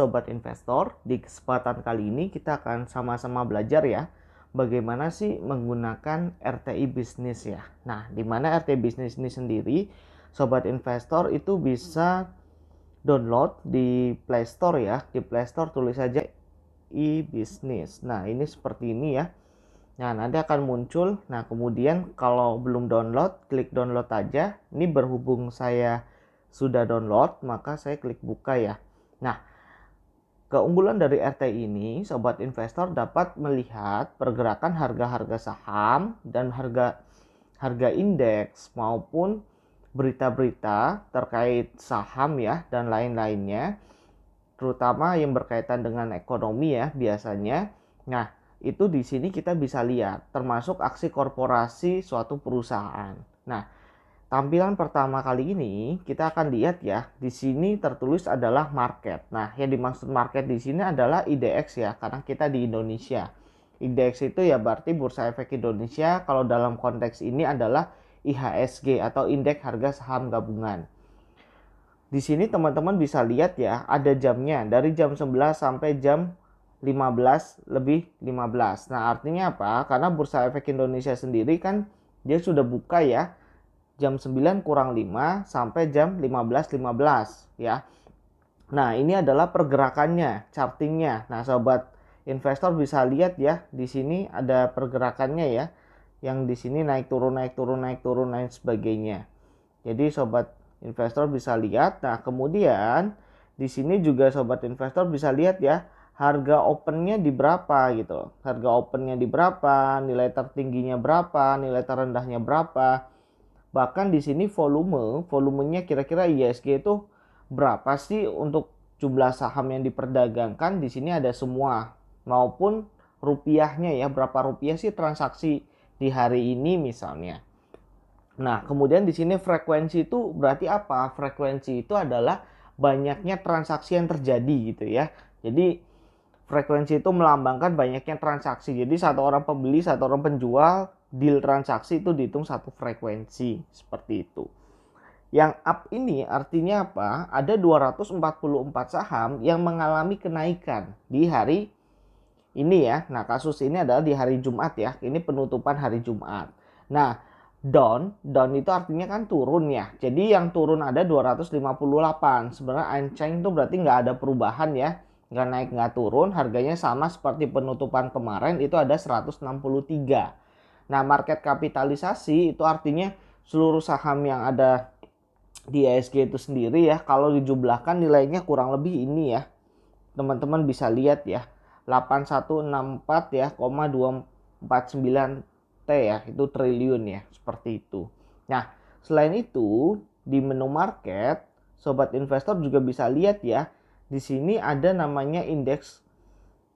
Sobat Investor, di kesempatan kali ini kita akan sama-sama belajar ya bagaimana sih menggunakan RTI bisnis ya. Nah, di mana RTI bisnis ini sendiri Sobat Investor itu bisa download di Play Store ya. Di Play Store tulis saja e-bisnis. Nah, ini seperti ini ya. Nah, nanti akan muncul. Nah, kemudian kalau belum download, klik download aja. Ini berhubung saya sudah download, maka saya klik buka ya. Nah, keunggulan dari RTI ini, Sobat Investor dapat melihat pergerakan harga-harga saham dan harga indeks maupun berita-berita terkait saham ya dan lain-lainnya, terutama yang berkaitan dengan ekonomi ya biasanya. Nah, itu di sini kita bisa lihat termasuk aksi korporasi suatu perusahaan. Nah, tampilan pertama kali ini kita akan lihat ya, di sini tertulis adalah market. Nah, yang dimaksud market di sini adalah IDX ya, karena kita di Indonesia. IDX itu ya berarti Bursa Efek Indonesia, kalau dalam konteks ini adalah IHSG atau Indeks Harga Saham Gabungan. Di sini teman-teman bisa lihat ya, ada jamnya dari jam 11 sampai jam 15:15. Nah, artinya apa? Karena Bursa Efek Indonesia sendiri kan dia sudah buka ya jam 9 kurang 5 sampai jam 15:15 ya. Nah, ini adalah pergerakannya, chartingnya. Nah, Sobat Investor bisa lihat ya, di sini ada pergerakannya ya. Yang di sini naik turun naik turun naik turun naik sebagainya. Jadi Sobat Investor bisa lihat. Nah, kemudian di sini juga Sobat Investor bisa lihat ya, harga opennya di berapa gitu. Harga opennya di berapa, nilai tertingginya berapa, nilai terendahnya berapa. Bahkan di sini volumenya kira-kira IHSG itu berapa sih untuk jumlah saham yang diperdagangkan. Di sini ada semua, maupun rupiahnya ya, berapa rupiah sih transaksi di hari ini misalnya. Nah, kemudian di sini frekuensi itu berarti apa? Frekuensi itu adalah banyaknya transaksi yang terjadi gitu ya. Jadi frekuensi itu melambangkan banyaknya transaksi. Jadi satu orang pembeli, satu orang penjual, deal transaksi itu dihitung satu frekuensi. Seperti itu. Yang up ini artinya apa? Ada 244 saham yang mengalami kenaikan di hari ini ya. Nah, kasus ini adalah di hari Jumat ya. Ini penutupan hari Jumat. Nah, down itu artinya kan turun ya. Jadi yang turun ada 258. Sebenarnya unchanged itu berarti nggak ada perubahan ya. Nggak naik nggak turun, harganya sama seperti penutupan kemarin, itu ada 163. Nah, market kapitalisasi itu artinya seluruh saham yang ada di IHSG itu sendiri ya, kalau dijumlahkan nilainya kurang lebih ini ya, teman-teman bisa lihat ya, 8164 ya, 249 T ya, itu triliun ya, seperti itu. Nah, selain itu di menu market, Sobat Investor juga bisa lihat ya, di sini ada namanya indeks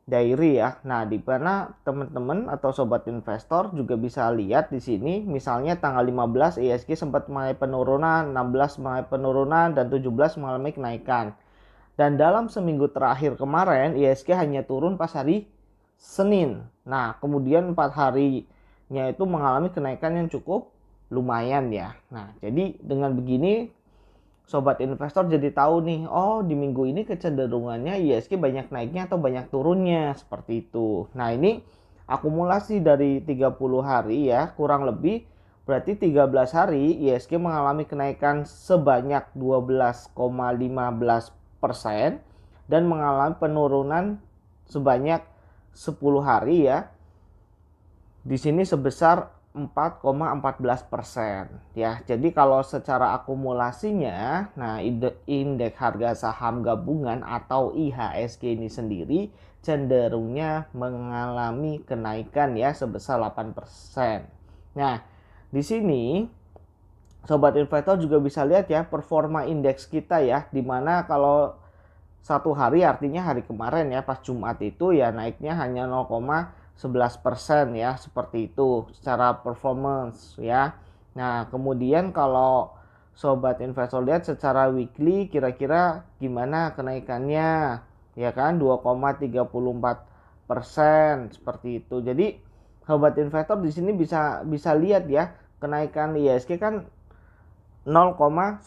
diary ya. Nah, di mana teman-teman atau Sobat Investor juga bisa lihat di sini, misalnya tanggal 15 IHSG sempat mengalami penurunan, 16 mengalami penurunan, dan 17 mengalami kenaikan. Dan dalam seminggu terakhir kemarin IHSG hanya turun pas hari Senin. Nah, kemudian 4 harinya itu mengalami kenaikan yang cukup lumayan ya. Nah, jadi dengan begini Sobat Investor jadi tahu nih, oh di minggu ini kecenderungannya IHSG banyak naiknya atau banyak turunnya, seperti itu. Nah, ini akumulasi dari 30 hari ya, kurang lebih berarti 13 hari IHSG mengalami kenaikan sebanyak 12,15% dan mengalami penurunan sebanyak 10 hari ya. Di sini sebesar 4,14% ya. Jadi kalau secara akumulasinya, nah indeks harga saham gabungan atau IHSG ini sendiri cenderungnya mengalami kenaikan ya sebesar 8%. Nah, di sini Sobat Investor juga bisa lihat ya performa indeks kita ya, dimana kalau satu hari artinya hari kemarin ya pas Jumat itu ya naiknya hanya 0,11% ya, seperti itu secara performance ya. Nah, kemudian kalau Sobat Investor lihat secara weekly kira-kira gimana kenaikannya ya kan, 2,34% seperti itu. Jadi Sobat Investor di sini bisa lihat ya, kenaikan IHSG kan 0,11%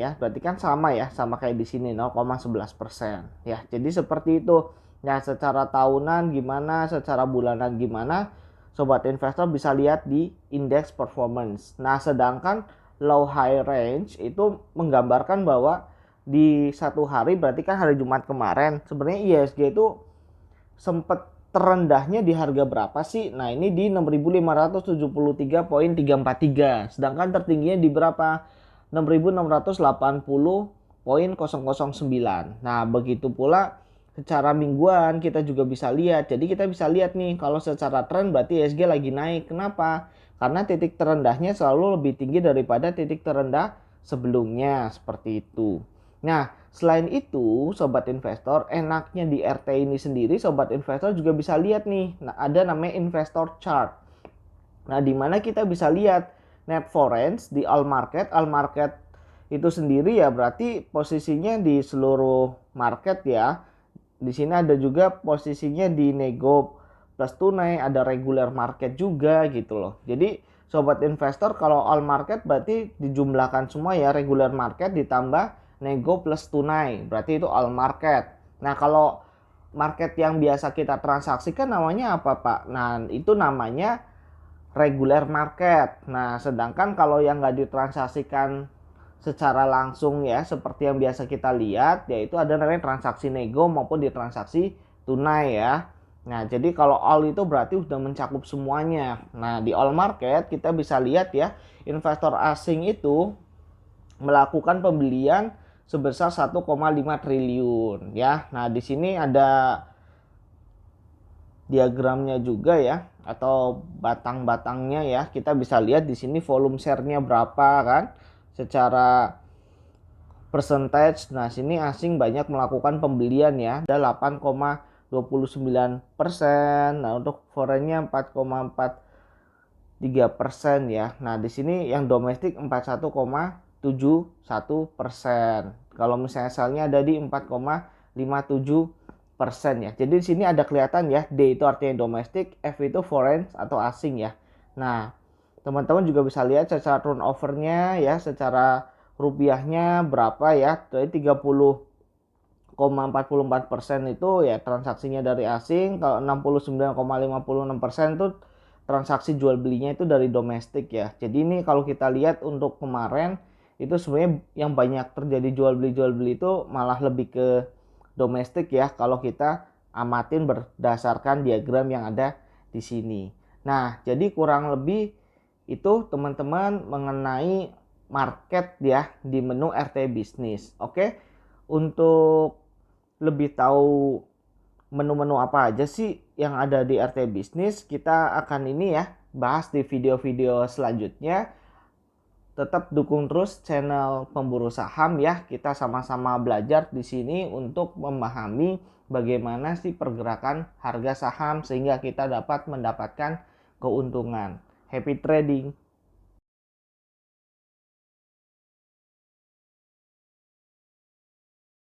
ya. Berarti kan sama ya, sama kayak di sini 0,11% ya. Jadi seperti itu. Nah, secara tahunan gimana, secara bulanan gimana, sobat investor bisa lihat di indeks performance. Nah, sedangkan low high range itu menggambarkan bahwa di satu hari, berarti kan hari Jumat kemarin, sebenarnya IHSG itu sempat terendahnya di harga berapa sih? Nah, ini di 6.573,343. Sedangkan tertingginya di berapa? 6.680,009. Nah, begitu pula secara mingguan kita juga bisa lihat. Jadi kita bisa lihat nih, kalau secara tren berarti IHSG lagi naik. Kenapa? Karena titik terendahnya selalu lebih tinggi daripada titik terendah sebelumnya, seperti itu. Nah, selain itu, sobat investor, enaknya di RT ini sendiri, sobat investor juga bisa lihat nih. Nah, ada namanya investor chart. Nah, di mana kita bisa lihat net foreign di all market. All market itu sendiri ya berarti posisinya di seluruh market ya. Di sini ada juga posisinya di nego plus tunai, ada regular market juga gitu loh. Jadi sobat investor, kalau all market berarti dijumlahkan semua ya, regular market ditambah nego plus tunai, berarti itu all market. Nah, kalau market yang biasa kita transaksikan namanya apa, Pak? Nah, itu namanya regular market. Nah, sedangkan kalau yang nggak ditransaksikan secara langsung ya, seperti yang biasa kita lihat, yaitu ada namanya transaksi nego maupun di transaksi tunai ya. Nah, jadi kalau all itu berarti sudah mencakup semuanya. Nah, di all market kita bisa lihat ya, investor asing itu melakukan pembelian sebesar 1,5 triliun ya. Nah, di sini ada diagramnya juga ya, atau batang-batangnya ya. Kita bisa lihat di sini volume share-nya berapa kan secara percentage. Nah, sini asing banyak melakukan pembelian ya, ada 8,29%. Nah, untuk foreign-nya 4,43% ya. Nah, di sini yang domestik 41,71%. Kalau misalnya selnya ada di 4,57% ya. Jadi di sini ada kelihatan ya, D itu artinya domestik, F itu foreign atau asing ya. Nah, teman-teman juga bisa lihat secara turnover-nya ya, secara rupiahnya berapa ya. Jadi 30,44% itu ya transaksinya dari asing. Kalau 69,56% itu transaksi jual belinya itu dari domestik ya. Jadi ini kalau kita lihat untuk kemarin itu sebenarnya yang banyak terjadi jual beli itu malah lebih ke domestik ya, kalau kita amatin berdasarkan diagram yang ada di sini. Nah, jadi kurang lebih itu teman-teman mengenai market ya di menu RT Bisnis. Oke. Untuk lebih tahu menu-menu apa aja sih yang ada di RT Bisnis, kita akan ini ya bahas di video-video selanjutnya. Tetap dukung terus channel Pemburu Saham ya. Kita sama-sama belajar di sini untuk memahami bagaimana sih pergerakan harga saham sehingga kita dapat mendapatkan keuntungan. Happy trading.